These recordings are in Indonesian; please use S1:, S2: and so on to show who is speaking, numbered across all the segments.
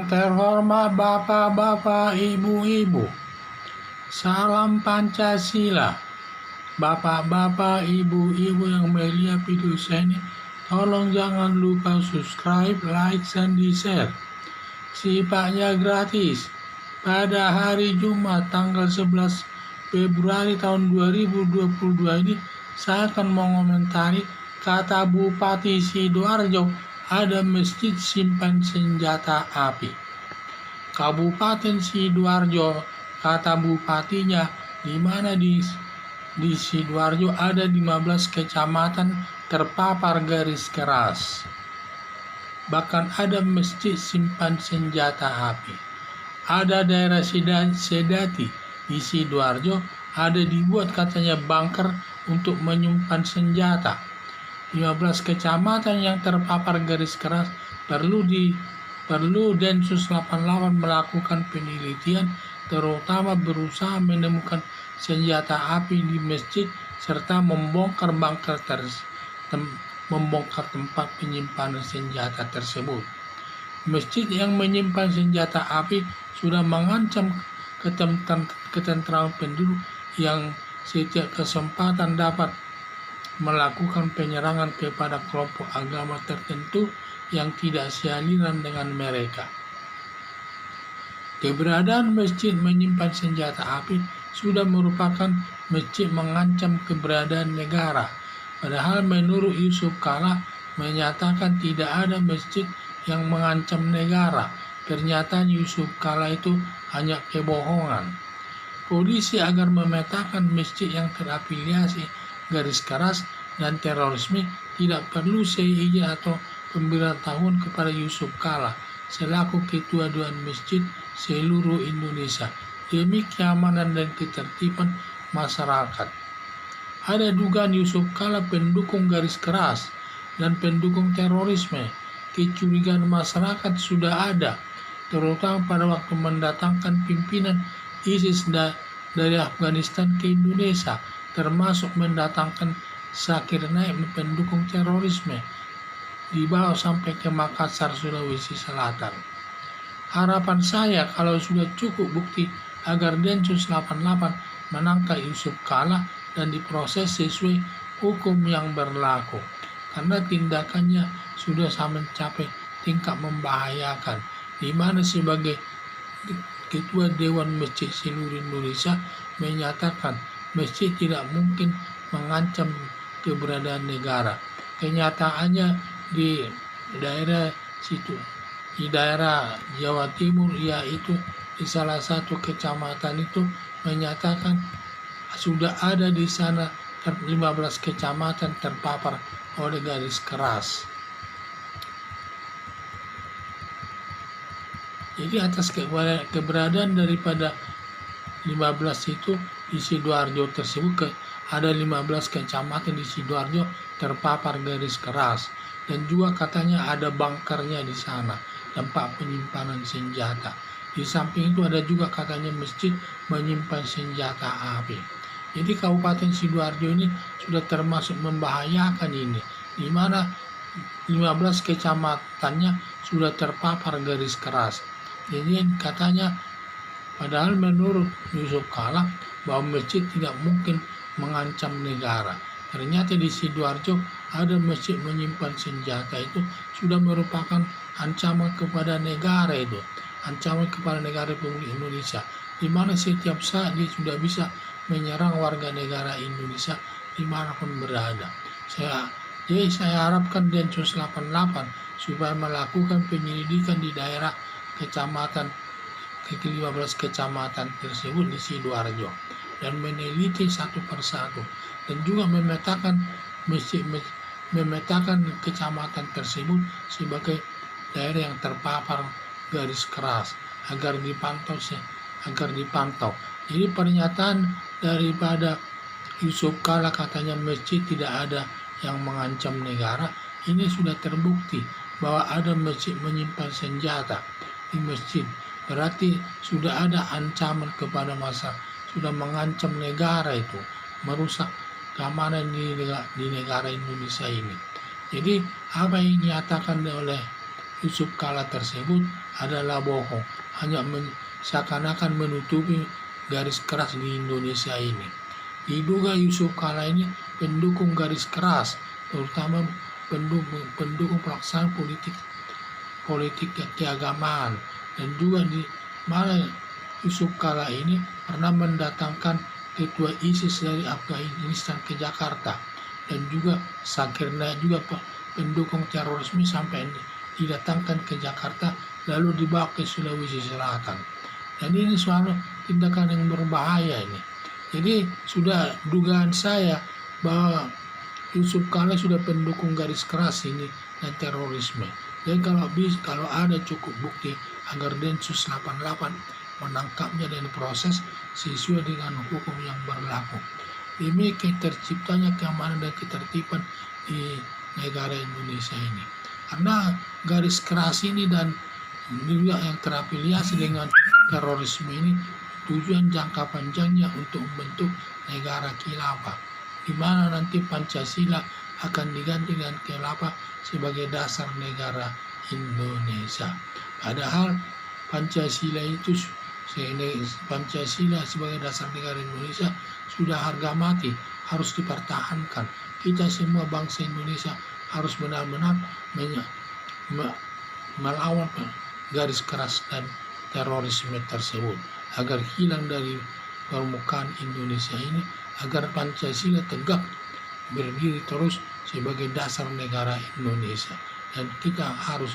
S1: terhormat Bapak-Bapak, Ibu-Ibu, salam Pancasila. Bapak-bapak, ibu-ibu yang melihat video saya ini, tolong jangan lupa subscribe, like, dan di-share. Sifatnya gratis. Pada hari Jumat tanggal 11 Februari tahun 2022 ini, saya akan mengomentari kata Bupati Sidoarjo, ada masjid simpan senjata api. Kabupaten Sidoarjo, kata bupatinya, di mana di Sidoarjo ada 15 kecamatan terpapar garis keras. Bahkan ada masjid simpan senjata api. Ada daerah Sedati di Sidoarjo, ada dibuat katanya bunker untuk menyimpan senjata. 15 kecamatan yang terpapar garis keras perlu Densus 88 melakukan penelitian, terutama berusaha menemukan senjata api di masjid serta membongkar membongkar tempat penyimpanan senjata tersebut. Masjid yang menyimpan senjata api sudah mengancam ketentraman penduduk yang setiap kesempatan dapat melakukan penyerangan kepada kelompok agama tertentu yang tidak sealiran dengan mereka. Keberadaan masjid menyimpan senjata api sudah merupakan masjid mengancam keberadaan negara. Padahal menurut Yusuf Kala menyatakan tidak ada masjid yang mengancam negara. Pernyataan Yusuf Kala itu hanya kebohongan. Polisi agar memetakan masjid yang terafiliasi garis keras dan terorisme tidak perlu seizin atau pemberitahuan kepada Yusuf Kala selaku Ketua Dewan Masjid seluruh Indonesia demi keamanan dan ketertiban masyarakat. Ada dugaan Yusuf Kala pendukung garis keras dan pendukung terorisme. Kecurigaan masyarakat sudah ada, terutama pada waktu mendatangkan pimpinan ISIS dari Afghanistan ke Indonesia, termasuk mendatangkan Zakir Naik pendukung terorisme, dibawa sampai ke Makassar, Sulawesi Selatan. Harapan saya kalau sudah cukup bukti agar Densus 88 menangkap Yusuf Kala dan diproses sesuai hukum yang berlaku, karena tindakannya sudah mencapai tingkat membahayakan, di mana sebagai Ketua Dewan Masjid seluruh Indonesia menyatakan masjid tidak mungkin mengancam keberadaan negara. Kenyataannya di daerah situ, di daerah Jawa Timur, yaitu di salah satu kecamatan itu menyatakan sudah ada di sana 15 kecamatan terpapar oleh garis keras. Jadi atas keberadaan daripada 15 itu di Sidoarjo tersebut, ada 15 kecamatan di Sidoarjo terpapar garis keras, dan juga katanya ada bunkernya di sana, tempat penyimpanan senjata. Di samping itu ada juga katanya masjid menyimpan senjata api. Jadi Kabupaten Sidoarjo ini sudah termasuk membahayakan ini, di mana 15 kecamatannya sudah terpapar garis keras. Jadi katanya, padahal menurut Yusuf Kala bahwa masjid tidak mungkin mengancam negara. Ternyata di Sidoarjo ada masjid menyimpan senjata, itu sudah merupakan ancaman kepada negara, itu ancaman kepada negara Republik Indonesia, di mana setiap saat dia sudah bisa menyerang warga negara Indonesia dimanapun berada. Saya harapkan Densus 88 supaya melakukan penyelidikan di daerah kecamatan ke-15 kecamatan tersebut di Sidoarjo dan meneliti satu persatu, dan juga memetakan kecamatan tersebut sebagai daerah yang terpapar garis keras agar dipantau. Jadi pernyataan daripada Yusuf Kala katanya masjid tidak ada yang mengancam negara, ini sudah terbukti bahwa ada masjid menyimpan senjata di masjid, berarti sudah ada ancaman kepada masa, sudah mengancam negara, itu merusak keamanan di negara Indonesia ini. Jadi apa yang dinyatakan oleh Yusuf Kala tersebut adalah bohong, hanya seakan-akan menutupi garis keras di Indonesia ini. Diduga Yusuf Kala ini pendukung garis keras, terutama pendukung pelaksanaan politik keagamaan, dan juga di mana Yusuf Kala ini pernah mendatangkan ketua ISIS dari Afghanistan ke Jakarta, dan juga Zakir Naik juga pendukung terorisme sampai didatangkan ke Jakarta lalu dibawa ke Sulawesi Selatan. Dan ini suatu tindakan yang berbahaya ini. Jadi sudah dugaan saya bahwa Yusuf Kala sudah pendukung garis keras ini dan terorisme. Dan kalau ada cukup bukti agar Densus 88 menangkapnya dan proses sesuai dengan hukum yang berlaku, demi terciptanya keamanan dan ketertiban di negara Indonesia ini. Karena garis keras ini dan juga yang terafiliasi dengan terorisme ini tujuan jangka panjangnya untuk membentuk negara khilafah, di mana nanti Pancasila akan diganti dengan khilafah sebagai dasar negara Indonesia. Padahal Pancasila sebagai dasar negara Indonesia sudah harga mati, harus dipertahankan. Kita semua bangsa Indonesia harus benar-benar melawan garis keras dan terorisme tersebut agar hilang dari permukaan Indonesia ini, agar Pancasila tegak berdiri terus sebagai dasar negara Indonesia, dan kita harus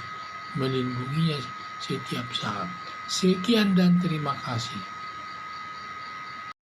S1: melindunginya setiap saat. Sekian dan terima kasih.